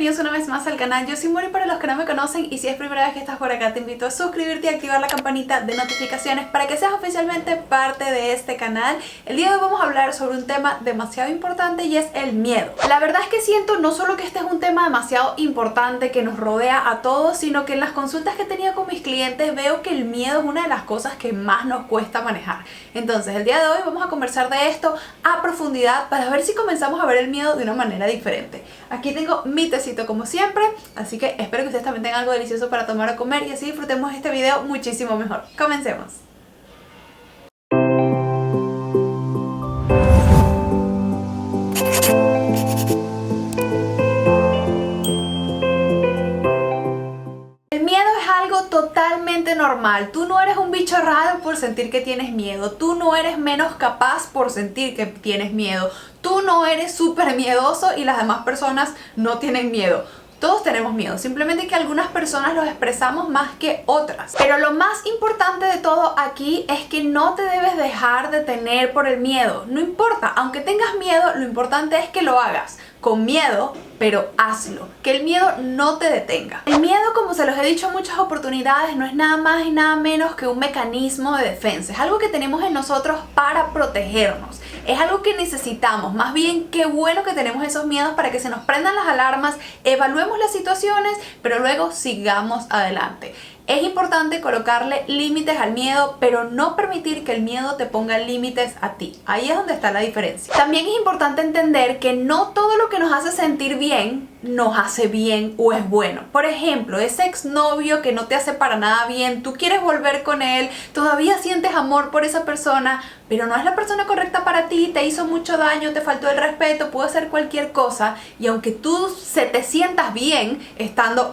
bienvenidos una vez más al canal. Yo soy Mori para los que no me conocen, y si es primera vez que estás por acá te invito a suscribirte y activar la campanita de notificaciones para que seas oficialmente parte de este canal. El día de hoy vamos a hablar sobre un tema demasiado importante y es el miedo. La verdad es que siento no solo que este es un tema demasiado importante que nos rodea a todos, sino que en las consultas que he tenido con mis clientes veo que el miedo es una de las cosas que más nos cuesta manejar. Entonces el día de hoy vamos a conversar de esto a profundidad para ver si comenzamos a ver el miedo de una manera diferente. Aquí tengo mi tecito como siempre, así que espero que ustedes también tengan algo delicioso para tomar o comer y así disfrutemos este video muchísimo mejor. Comencemos. Totalmente normal. Tú no eres un bicho raro por sentir que tienes miedo. Tú no eres menos capaz por sentir que tienes miedo. Tú no eres súper miedoso y las demás personas no tienen miedo. Todos tenemos miedo, simplemente que algunas personas los expresamos más que otras. Pero lo más importante de todo aquí es que no te debes dejar detener por el miedo. No importa, aunque tengas miedo, lo importante es que lo hagas con miedo, pero hazlo. Que el miedo no te detenga. El miedo, como se los he dicho en muchas oportunidades, no es nada más y nada menos que un mecanismo de defensa. Es algo que tenemos en nosotros para protegernos. Es algo que necesitamos. Más bien, qué bueno que tenemos esos miedos para que se nos prendan las alarmas, evaluemos las situaciones, pero luego sigamos adelante. Es importante colocarle límites al miedo, pero no permitir que el miedo te ponga límites a ti. Ahí es donde está la diferencia. También es importante entender que no todo lo que nos hace sentir bien nos hace bien o es bueno. Por ejemplo, ese exnovio que no te hace para nada bien, tú quieres volver con él, todavía sientes amor por esa persona, pero no es la persona correcta para ti, te hizo mucho daño, te faltó el respeto, pudo hacer cualquier cosa, y aunque tú te sientas bien estando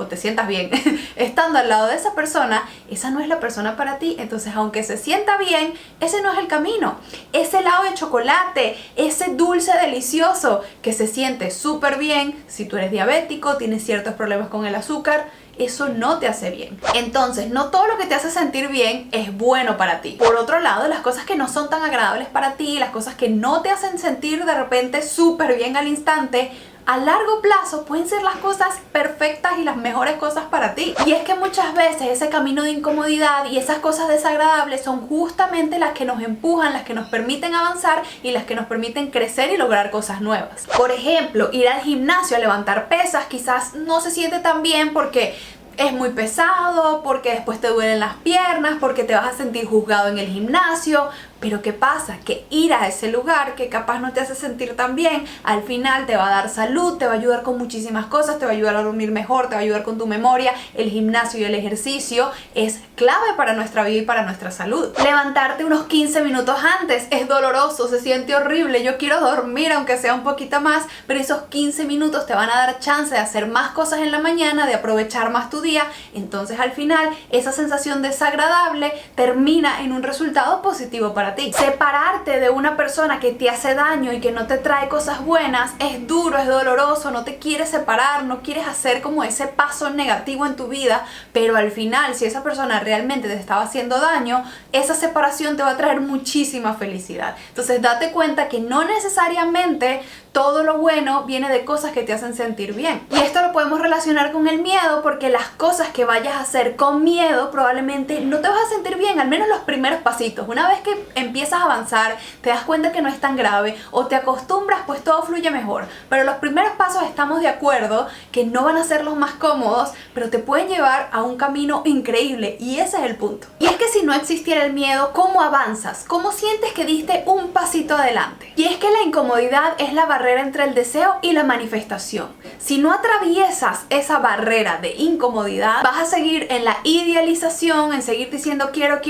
al lado de esa persona, esa no es la persona para ti. Entonces, aunque se sienta bien, ese no es el camino. Ese helado de chocolate, ese dulce delicioso que se siente súper bien, si tú eres diabético, tienes ciertos problemas con el azúcar, eso no te hace bien. Entonces, no todo lo que te hace sentir bien es bueno para ti. Por otro lado, las cosas que no son tan agradables para ti, las cosas que no te hacen sentir de repente súper bien al instante, a largo plazo pueden ser las cosas perfectas y las mejores cosas para ti. Y es que muchas veces ese camino de incomodidad y esas cosas desagradables son justamente las que nos empujan, las que nos permiten avanzar y las que nos permiten crecer y lograr cosas nuevas. Por ejemplo, ir al gimnasio a levantar pesas quizás no se siente tan bien porque es muy pesado, porque después te duelen las piernas, porque te vas a sentir juzgado en el gimnasio. Pero ¿qué pasa? Que ir a ese lugar que capaz no te hace sentir tan bien, al final te va a dar salud, te va a ayudar con muchísimas cosas, te va a ayudar a dormir mejor, te va a ayudar con tu memoria. El gimnasio y el ejercicio es clave para nuestra vida y para nuestra salud. Levantarte unos 15 minutos antes es doloroso, se siente horrible, yo quiero dormir aunque sea un poquito más, pero esos 15 minutos te van a dar chance de hacer más cosas en la mañana, de aprovechar más tu día. Entonces al final esa sensación desagradable termina en un resultado positivo para ti. Separarte de una persona que te hace daño y que no te trae cosas buenas es duro, es doloroso, no te quieres separar, no quieres hacer como ese paso negativo en tu vida, pero al final, si esa persona realmente te estaba haciendo daño, esa separación te va a traer muchísima felicidad. Entonces date cuenta que no necesariamente todo lo bueno viene de cosas que te hacen sentir bien. Y esto lo podemos relacionar con el miedo, porque las cosas que vayas a hacer con miedo probablemente no te vas a sentir bien, al menos los primeros pasitos. Una vez que empiezas a avanzar, te das cuenta que no es tan grave o te acostumbras, pues todo fluye mejor. Pero los primeros pasos estamos de acuerdo que no van a ser los más cómodos, pero te pueden llevar a un camino increíble, y ese es el punto. Y es que si no existiera el miedo, ¿cómo avanzas? ¿Cómo sientes que diste un pasito adelante? Y es que la incomodidad es la barrera entre el deseo y la manifestación. Si no atraviesas esa barrera de incomodidad, vas a seguir en la idealización, en seguir diciendo quiero,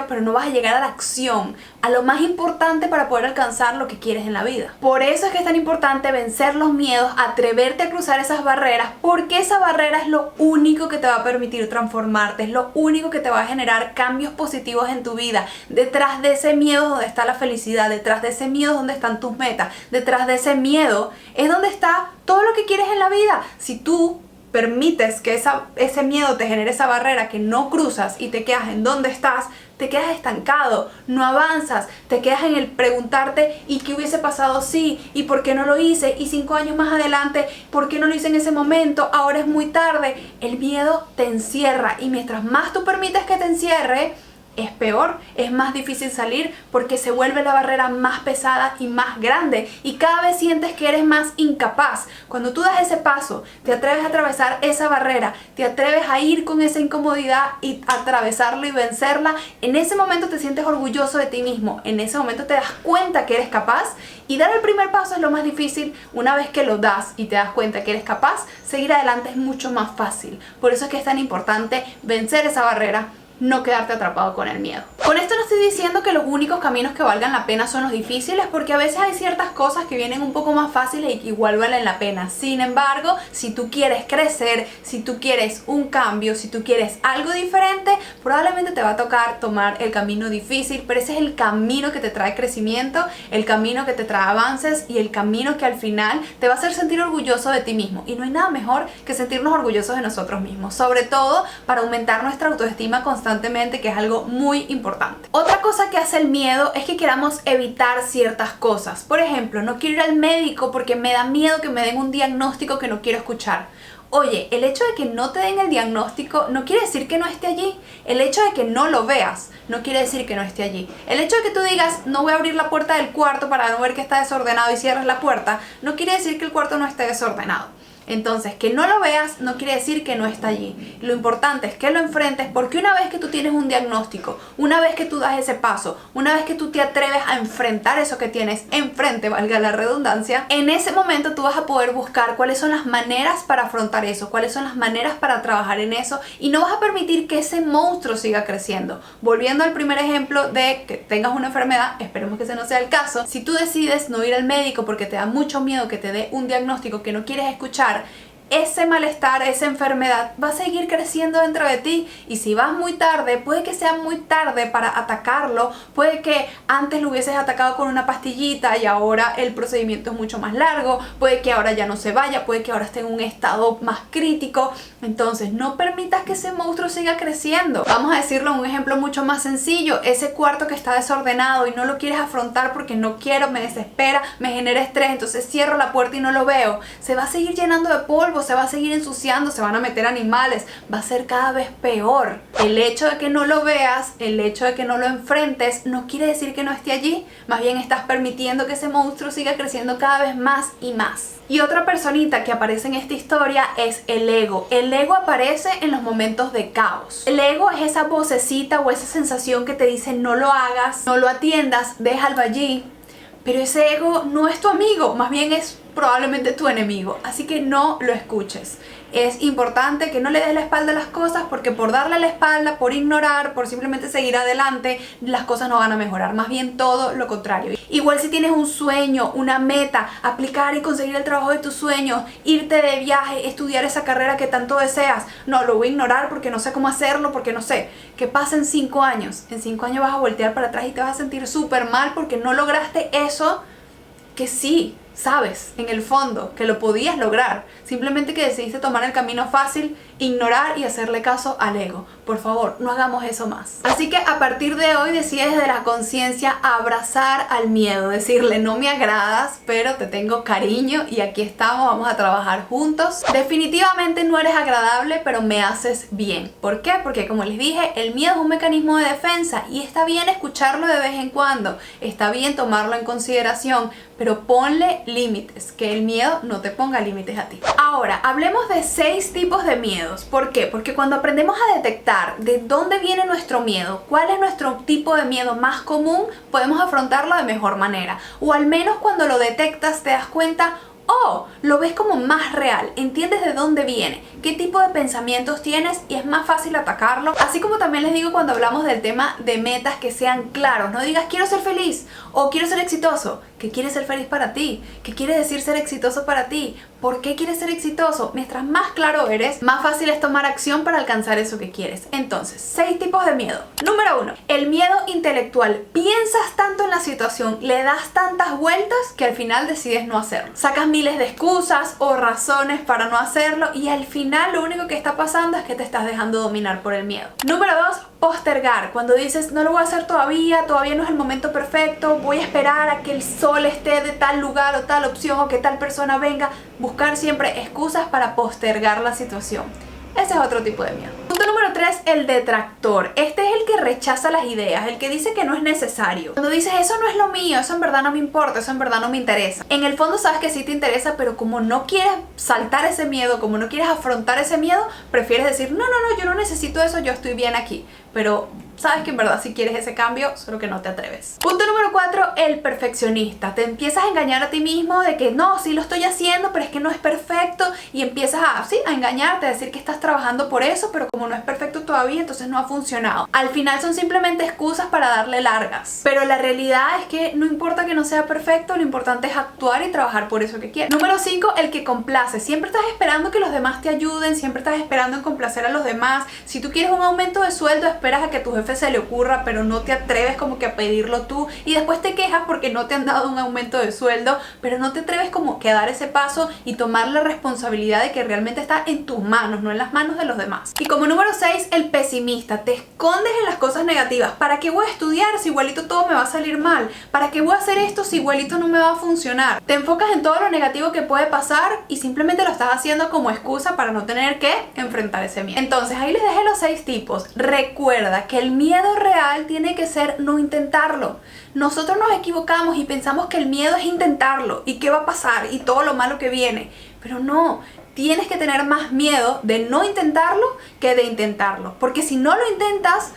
pero no vas a llegar a la acción, a lo más importante para poder alcanzar lo que quieres en la vida. Por eso es que es tan importante vencer los miedos, atreverte a cruzar esas barreras, porque esa barrera es lo único que te va a permitir transformarte, es lo único que te va a generar cambios positivos en tu vida. Detrás de ese miedo es donde está la felicidad, detrás de ese miedo es donde están tus metas, detrás de ese miedo es donde está todo lo que quieres en la vida. Si tú permites que ese miedo te genere esa barrera que no cruzas y te quedas en donde estás, te quedas estancado, no avanzas, te quedas en el preguntarte ¿y qué hubiese pasado si? ¿Y por qué no lo hice? ¿Y 5 años más adelante? ¿Por qué no lo hice en ese momento? Ahora es muy tarde. El miedo te encierra y mientras más tú permites que te encierre, es peor, es más difícil salir porque se vuelve la barrera más pesada y más grande y cada vez sientes que eres más incapaz. Cuando tú das ese paso, te atreves a atravesar esa barrera, te atreves a ir con esa incomodidad y atravesarlo y vencerla, en ese momento te sientes orgulloso de ti mismo, en ese momento te das cuenta que eres capaz y dar el primer paso es lo más difícil. Una vez que lo das y te das cuenta que eres capaz, seguir adelante es mucho más fácil. Por eso es que es tan importante vencer esa barrera, no quedarte atrapado con el miedo. Con esto no estoy diciendo que los únicos caminos que valgan la pena son los difíciles, porque a veces hay ciertas cosas que vienen un poco más fáciles y que igual valen la pena. Sin embargo, si tú quieres crecer, si tú quieres un cambio, si tú quieres algo diferente, probablemente te va a tocar tomar el camino difícil, pero ese es el camino que te trae crecimiento, el camino que te trae avances y el camino que al final te va a hacer sentir orgulloso de ti mismo. Y no hay nada mejor que sentirnos orgullosos de nosotros mismos, sobre todo para aumentar nuestra autoestima constantemente, que es algo muy importante. Otra cosa que hace el miedo es que queramos evitar ciertas cosas. Por ejemplo, no quiero ir al médico porque me da miedo que me den un diagnóstico que no quiero escuchar. Oye, el hecho de que no te den el diagnóstico no quiere decir que no esté allí. El hecho de que no lo veas no quiere decir que no esté allí. El hecho de que tú digas, no voy a abrir la puerta del cuarto para no ver que está desordenado y cierres la puerta, no quiere decir que el cuarto no esté desordenado. Entonces, que no lo veas no quiere decir que no está allí. Lo importante es que lo enfrentes, porque una vez que tú tienes un diagnóstico, una vez que tú das ese paso, una vez que tú te atreves a enfrentar eso que tienes enfrente, valga la redundancia, en ese momento tú vas a poder buscar cuáles son las maneras para afrontar eso, cuáles son las maneras para trabajar en eso, y no vas a permitir que ese monstruo siga creciendo. Volviendo al primer ejemplo de que tengas una enfermedad, esperemos que ese no sea el caso. Si tú decides no ir al médico porque te da mucho miedo que te dé un diagnóstico que no quieres escuchar, ese malestar, esa enfermedad va a seguir creciendo dentro de ti, y si vas muy tarde, puede que sea muy tarde para atacarlo, puede que antes lo hubieses atacado con una pastillita y ahora el procedimiento es mucho más largo, puede que ahora ya no se vaya, puede que ahora esté en un estado más crítico. Entonces no permitas que ese monstruo siga creciendo. Vamos a decirlo en un ejemplo mucho más sencillo: ese cuarto que está desordenado y no lo quieres afrontar porque no quiero, me desespera, me genera estrés, entonces cierro la puerta y no lo veo, se va a seguir llenando de polvo, se va a seguir ensuciando, se van a meter animales, va a ser cada vez peor. El hecho de que no lo veas, el hecho de que no lo enfrentes, no quiere decir que no esté allí, más bien estás permitiendo que ese monstruo siga creciendo cada vez más y más. Y otra personita que aparece en esta historia es el ego. El ego aparece en los momentos de caos. El ego es esa vocecita o esa sensación que te dice no lo hagas, no lo atiendas, déjalo allí. Pero ese ego no es tu amigo, más bien es probablemente tu enemigo, así que no lo escuches. Es importante que no le des la espalda a las cosas, porque por darle la espalda, por ignorar, por simplemente seguir adelante, las cosas no van a mejorar, más bien todo lo contrario. Igual si tienes un sueño, una meta, aplicar y conseguir el trabajo de tus sueños, irte de viaje, estudiar esa carrera que tanto deseas, no, lo voy a ignorar porque no sé cómo hacerlo, porque no sé. ¿Qué pasa en 5 años? En 5 años vas a voltear para atrás y te vas a sentir súper mal porque no lograste eso que sí sabes en el fondo que lo podías lograr, simplemente que decidiste tomar el camino fácil, ignorar y hacerle caso al ego. Por favor, no hagamos eso más. Así que a partir de hoy decide desde la conciencia abrazar al miedo, decirle no me agradas, pero te tengo cariño y aquí estamos, vamos a trabajar juntos. Definitivamente no eres agradable, pero me haces bien. ¿Por qué? Porque como les dije, el miedo es un mecanismo de defensa y está bien escucharlo de vez en cuando, está bien tomarlo en consideración, pero ponle límites, que el miedo no te ponga límites a ti. Ahora, hablemos de 6 tipos de miedos. ¿Por qué? Porque cuando aprendemos a detectar de dónde viene nuestro miedo, cuál es nuestro tipo de miedo más común, podemos afrontarlo de mejor manera. O al menos cuando lo detectas te das cuenta, oh, lo ves como más real, entiendes de dónde viene, qué tipo de pensamientos tienes y es más fácil atacarlo. Así como también les digo cuando hablamos del tema de metas, que sean claros, no digas quiero ser feliz o quiero ser exitoso, ¿Qué quiere ser feliz para ti? ¿Qué quiere decir ser exitoso para ti? ¿Por qué quieres ser exitoso? Mientras más claro eres, más fácil es tomar acción para alcanzar eso que quieres. Entonces, 6 tipos de miedo. Número 1, el miedo intelectual. Piensas tanto en la situación, le das tantas vueltas que al final decides no hacerlo. Sacas miles de excusas o razones para no hacerlo y al final lo único que está pasando es que te estás dejando dominar por el miedo. Número 2, postergar. Cuando dices, no lo voy a hacer todavía no es el momento perfecto, voy a esperar a que el sol esté de tal lugar o tal opción o que tal persona venga. Buscar siempre excusas para postergar la situación. Ese es otro tipo de miedo. Punto número 3, el detractor. Este es el que rechaza las ideas, el que dice que no es necesario. Cuando dices, eso no es lo mío, eso en verdad no me importa, eso en verdad no me interesa. En el fondo sabes que sí te interesa, pero como no quieres saltar ese miedo, como no quieres afrontar ese miedo, prefieres decir, no, yo no necesito eso, yo estoy bien aquí. Pero sabes que en verdad sí quieres ese cambio, solo que no te atreves. Punto número 4, el perfeccionista. Te empiezas a engañar a ti mismo de que no, sí lo estoy haciendo, pero es que no es perfecto. Y empiezas a engañarte, a decir que estás trabajando por eso, pero como no es perfecto todavía, entonces no ha funcionado. Al final son simplemente excusas para darle largas. Pero la realidad es que no importa que no sea perfecto, lo importante es actuar y trabajar por eso que quieres. Número 5, el que complace. Siempre estás esperando que los demás te ayuden, siempre estás esperando en complacer a los demás. Si tú quieres un aumento de sueldo, esperas a que tu jefe se le ocurra, pero no te atreves como que a pedirlo tú y después te quejas porque no te han dado un aumento de sueldo, pero no te atreves como que a dar ese paso y tomar la responsabilidad de que realmente está en tus manos, no en las manos de los demás. Y como número 6, el pesimista. Te escondes en las cosas negativas. ¿Para qué voy a estudiar si igualito todo me va a salir mal? ¿Para qué voy a hacer esto si igualito no me va a funcionar? Te enfocas en todo lo negativo que puede pasar y simplemente lo estás haciendo como excusa para no tener que enfrentar ese miedo. Entonces ahí les dejé los 6 tipos. Recuerda que el miedo real tiene que ser no intentarlo. Nosotros nos equivocamos y pensamos que el miedo es intentarlo y qué va a pasar y todo lo malo que viene, pero no. Tienes que tener más miedo de no intentarlo que de intentarlo, porque si no lo intentas,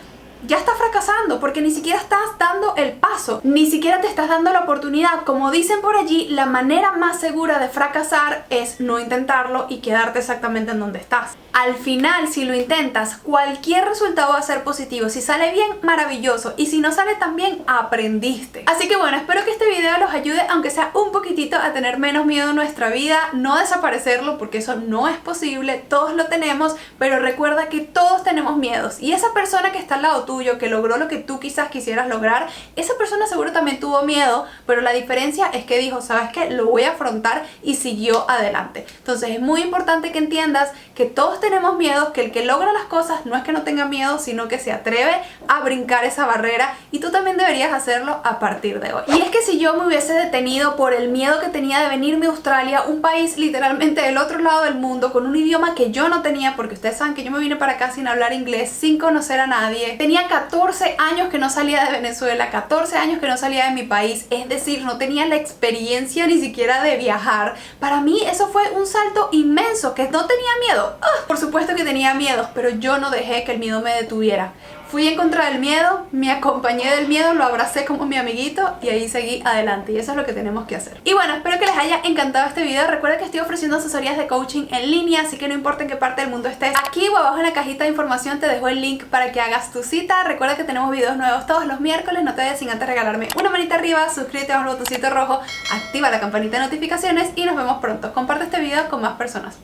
ya estás fracasando, porque ni siquiera estás dando el paso, ni siquiera te estás dando la oportunidad. Como dicen por allí, la manera más segura de fracasar es no intentarlo y quedarte exactamente en donde estás. Al final, si lo intentas, cualquier resultado va a ser positivo. Si sale bien, maravilloso, y si no sale tan bien, aprendiste. Así que bueno, espero que este video los ayude, aunque sea un poquitito, a tener menos miedo en nuestra vida, no desaparecerlo, porque eso no es posible, todos lo tenemos, pero recuerda que todos tenemos miedos, y esa persona que está al lado tuyo, que logró lo que tú quizás quisieras lograr, esa persona seguro también tuvo miedo, pero la diferencia es que dijo, ¿sabes qué? Lo voy a afrontar, y siguió adelante. Entonces es muy importante que entiendas que todos tenemos miedos, que el que logra las cosas no es que no tenga miedo, sino que se atreve a brincar esa barrera, y tú también deberías hacerlo a partir de hoy. Y es que si yo me hubiese detenido por el miedo que tenía de venirme a Australia, un país literalmente del otro lado del mundo, con un idioma que yo no tenía, porque ustedes saben que yo me vine para acá sin hablar inglés, sin conocer a nadie, tenía 14 años que no salía de Venezuela, 14 años que no salía de mi país, es decir, no tenía la experiencia ni siquiera de viajar. Para mí eso fue un salto inmenso, que no tenía miedo. Por supuesto que tenía miedos, pero yo no dejé que el miedo me detuviera. Fui en contra del miedo, me acompañé del miedo, lo abracé como mi amiguito y ahí seguí adelante, y eso es lo que tenemos que hacer. Y bueno, espero que les haya encantado este video. Recuerda que estoy ofreciendo asesorías de coaching en línea, así que no importa en qué parte del mundo estés, aquí o abajo en la cajita de información te dejo el link para que hagas tu cita. Recuerda que tenemos videos nuevos todos los miércoles, no te vayas sin antes regalarme una manita arriba, suscríbete bajo el botoncito rojo, activa la campanita de notificaciones y nos vemos pronto. Comparte este video con más personas.